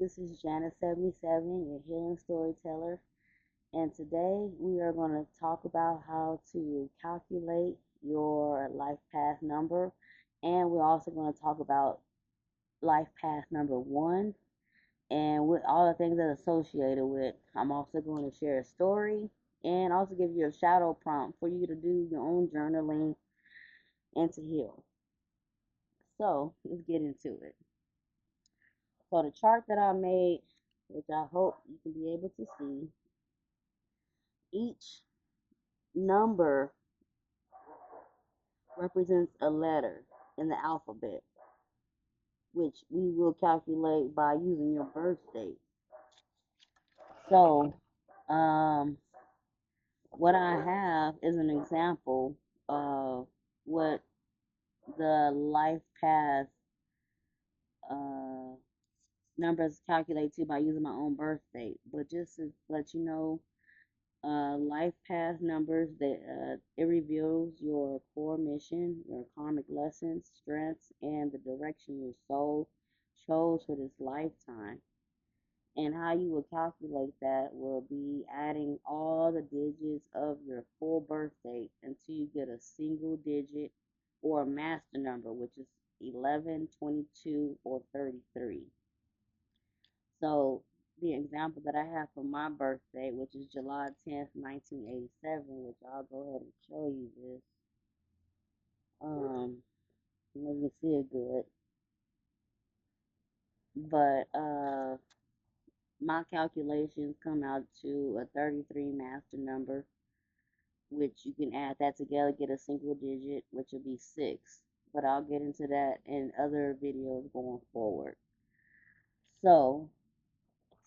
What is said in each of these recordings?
This is Janice 77, your healing storyteller, and today we are going to talk about how to calculate your life path number, and we're also going to talk about life path number one and with all the things that are associated with. I'm also going to share a story and also give you a shadow prompt for you to do your own journaling and to heal. So let's get into it. So the chart that I made, which I hope you can be able to see, each number represents a letter in the alphabet, which we will calculate by using your birth date. So, um, what I have is an example of what the life path uh, numbers calculate to by using my own birth date. But just to let you know, life path numbers that it reveals your core mission, your karmic lessons, strengths, and the direction your soul chose for this lifetime. And how you will calculate that will be adding all the digits of your full birth date until you get a single digit or a master number, which is 11, 22, or 33. So the example that I have for my birthday, which is July 10th, 1987, which I'll go ahead and show you this. You can see it good. But my calculations come out to a 33 master number, which you can add that together, get a single digit, which will be 6. But I'll get into that in other videos going forward. So,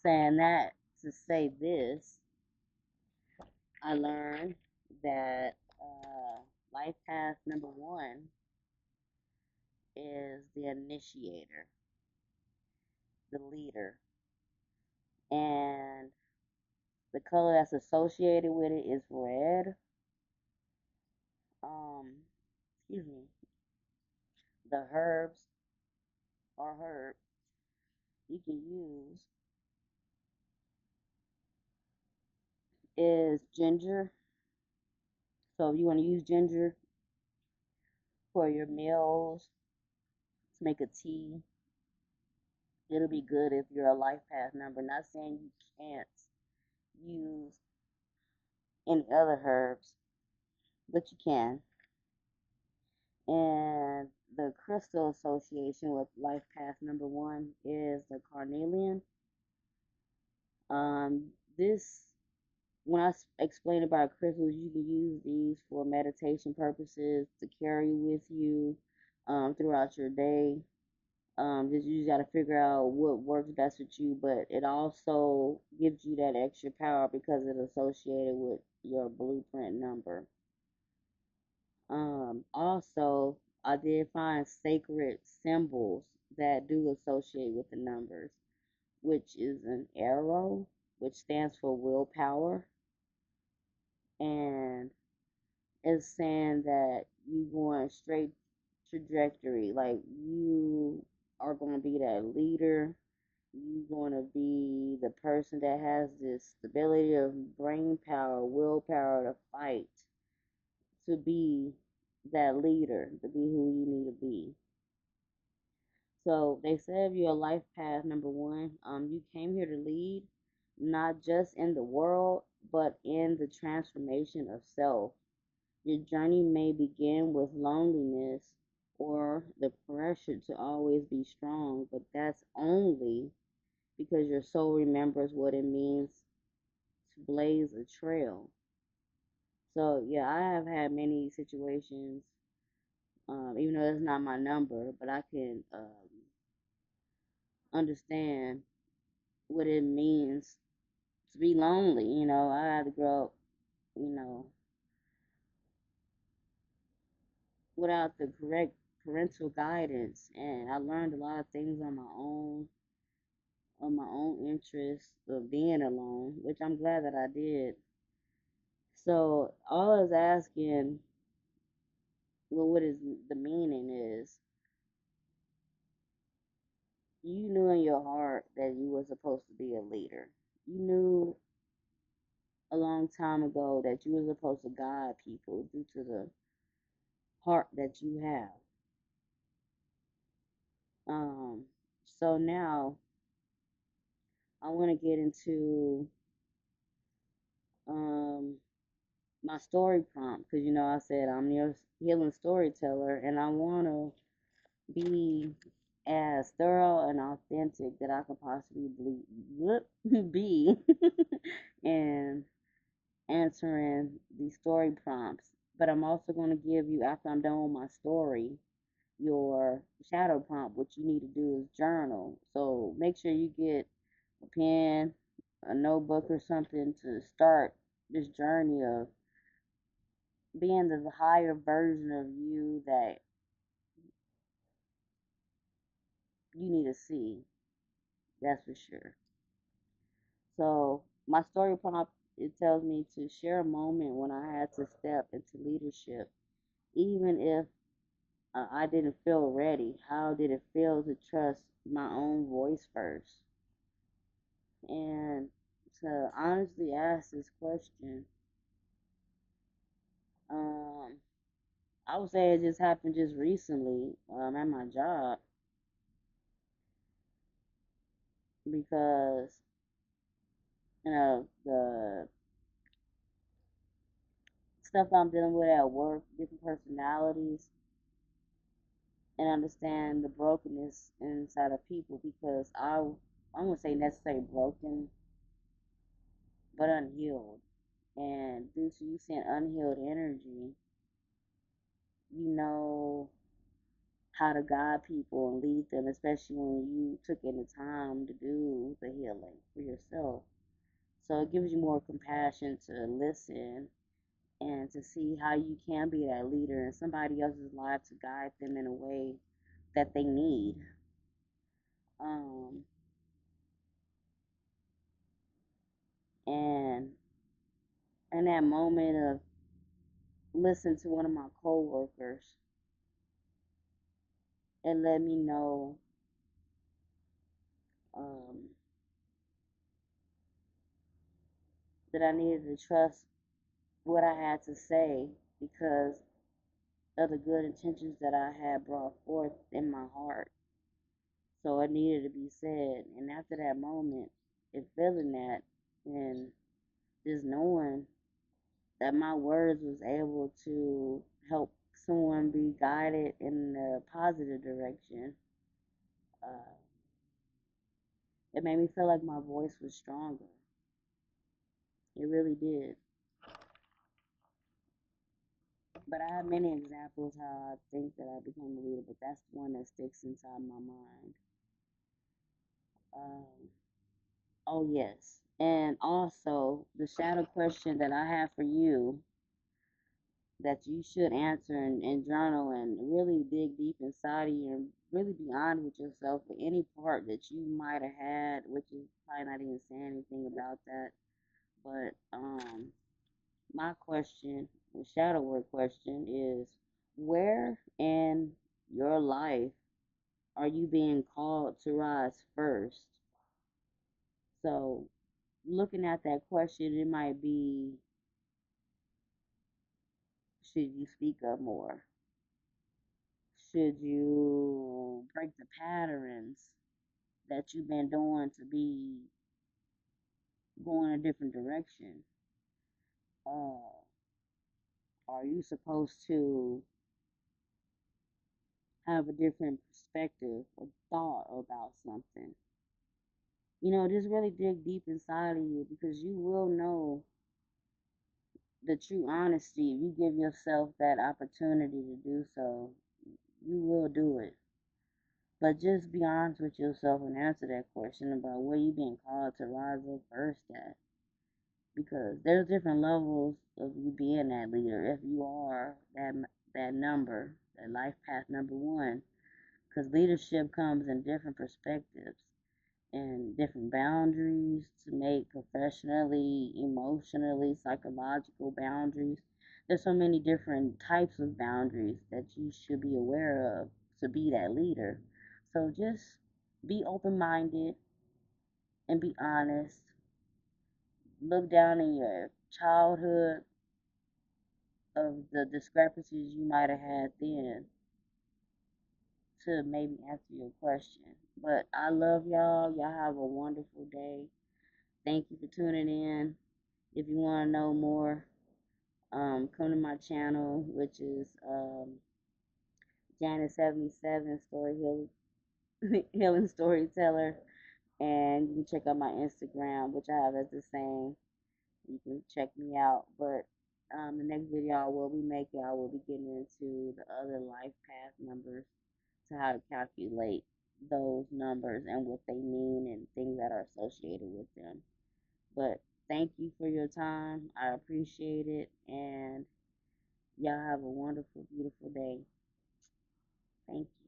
saying that to say this, I learned that life path number one is the initiator, the leader, and the color that's associated with it is red. Excuse me. The herbs or herb you can use is ginger. So if you want to use ginger for your meals to make a tea, it'll be good if you're a life path number. Not saying you can't use any other herbs, but you can. And the crystal association with life path number one is the carnelian. This when I explain about crystals, you can use these for meditation purposes to carry with you throughout your day. Just you just got to figure out what works best with you, but it also gives you that extra power because it's associated with your blueprint number. Also, I did find sacred symbols that do associate with the numbers, which is an arrow, which stands for willpower, and it's saying that you going straight trajectory, like you are going to be that leader. You're going to be the person that has this stability of brain power, willpower to fight, to be that leader, to be who you need to be. So they said if you're a life path number one, you came here to lead, not just in the world, but in the transformation of self. Your journey may begin with loneliness or the pressure to always be strong, but that's only because your soul remembers what it means to blaze a trail. So, yeah, I have had many situations, even though it's not my number, but I can understand what it means to be lonely. I had to grow up, you know, without the correct parental guidance, and I learned a lot of things on my own interest of being alone, which I'm glad that I did. So all I was asking, well, what is the meaning is You knew in your heart that you were supposed to be a leader. You knew a long time ago that you were supposed to guide people due to the heart that you have. Um, so now I want to get into um my story prompt because I said I'm your healing storyteller, and I want to be as thorough and authentic that I could possibly be in answering these story prompts. But I'm also going to give you, after I'm done with my story, your shadow prompt. What you need to do is journal. So make sure you get a pen, a notebook, or something to start this journey of being the higher version of you that you need to see. That's for sure. So my story prompt, it tells me to share a moment when I had to step into leadership, even if I didn't feel ready. How did it feel to trust my own voice first? And to honestly ask this question, um, I would say it just happened just recently at my job because the stuff I'm dealing with at work, different personalities, and understand the brokenness inside of people because I won't say necessarily broken, but unhealed. And due to you seeing unhealed energy, you know how to guide people and lead them, especially when you took in the time to do the healing for yourself. So it gives you more compassion to listen and to see how you can be that leader in somebody else's life to guide them in a way that they need. Um, and in that moment of listening to one of my coworkers, it let me know um, that I needed to trust what I had to say because of the good intentions that I had brought forth in my heart. So it needed to be said. And after that moment, and feeling that and just knowing that my words was able to help someone be guided in the positive direction, uh, it made me feel like my voice was stronger. It really did. But I have many examples how I think that I became a leader, but that's the one that sticks inside my mind. Um, oh, yes. And also, the shadow question that I have for you that you should answer and journal and really dig deep inside of you and really be honest with yourself for any part that you might have had, which is probably not even saying anything about that. But my question, the shadow word question is, where in your life are you being called to rise first? So, looking at that question, it might be, should you speak up more? Should you break the patterns that you've been doing to be going a different direction? Uh, are you supposed to have a different perspective or thought about something? Just really dig deep inside of you because you will know the true honesty. If you give yourself that opportunity to do so, you will do it. But just be honest with yourself and answer that question about where you being called to rise up first at. Because there's different levels of you being that leader. If you are that number, that life path number one, because leadership comes in different perspectives and different boundaries to make professionally, emotionally, psychological boundaries. There's so many different types of boundaries that you should be aware of to be that leader. So just Be open minded and be honest. Look down in your childhood of the discrepancies you might have had then to maybe answer your question. But I love y'all. Y'all have a wonderful day. Thank you for tuning in. If you want to know more, come to my channel, which is Janet77 Healing Storyteller. And you can check out my Instagram, which I have as the same. You can check me out. But the next video I will be making, I will be getting into the other life path numbers to how to calculate those numbers and what they mean and things that are associated with them. But thank you for your time. I appreciate it. And y'all have a wonderful, beautiful day. Thank you.